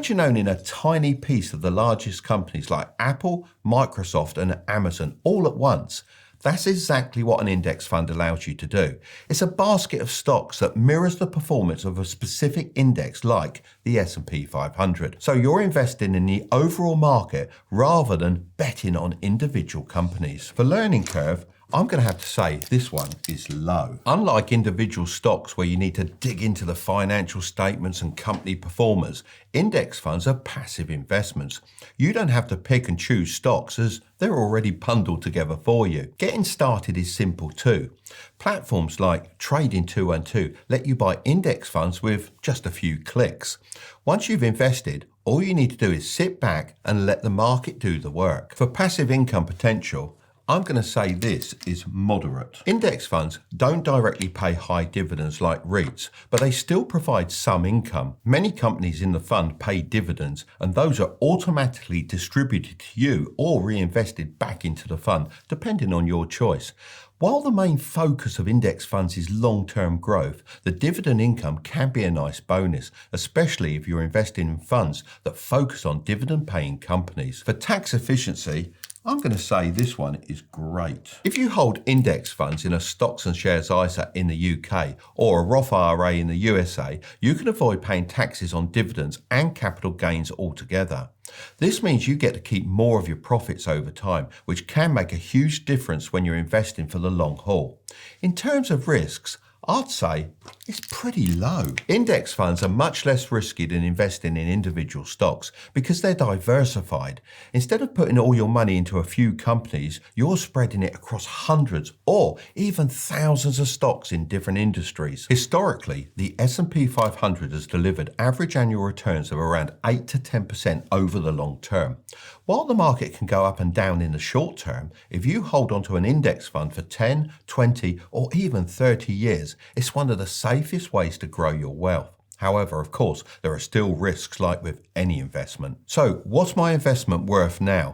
Imagine owning a tiny piece of the largest companies like Apple, Microsoft, and Amazon all at once. That's exactly what an index fund allows you to do. It's a basket of stocks that mirrors the performance of a specific index like the S&P 500. So you're investing in the overall market rather than betting on individual companies. For learning curve, I'm going to have to say this one is low. Unlike individual stocks where you need to dig into the financial statements and company performers, index funds are passive investments. You don't have to pick and choose stocks as they're already bundled together for you. Getting started is simple too. Platforms like Trading 212 let you buy index funds with just a few clicks. Once you've invested, all you need to do is sit back and let the market do the work. For passive income potential, I'm going to say this is moderate. Index funds don't directly pay high dividends like REITs, but they still provide some income. Many companies in the fund pay dividends, and those are automatically distributed to you or reinvested back into the fund, depending on your choice. While the main focus of index funds is long-term growth, the dividend income can be a nice bonus, especially if you're investing in funds that focus on dividend-paying companies. For tax efficiency, I'm going to say this one is great. If you hold index funds in a stocks and shares ISA in the UK or a Roth IRA in the USA, you can avoid paying taxes on dividends and capital gains altogether. This means you get to keep more of your profits over time, which can make a huge difference when you're investing for the long haul. In terms of risks, I'd say it's pretty low. Index funds are much less risky than investing in individual stocks because they're diversified. Instead of putting all your money into a few companies, you're spreading it across hundreds or even thousands of stocks in different industries. Historically, the S&P 500 has delivered average annual returns of around 8 to 10% over the long term. While the market can go up and down in the short term, if you hold onto an index fund for 10, 20, or even 30 years, it's one of the safest ways to grow your wealth. However, of course, there are still risks like with any investment. So what's my investment worth now?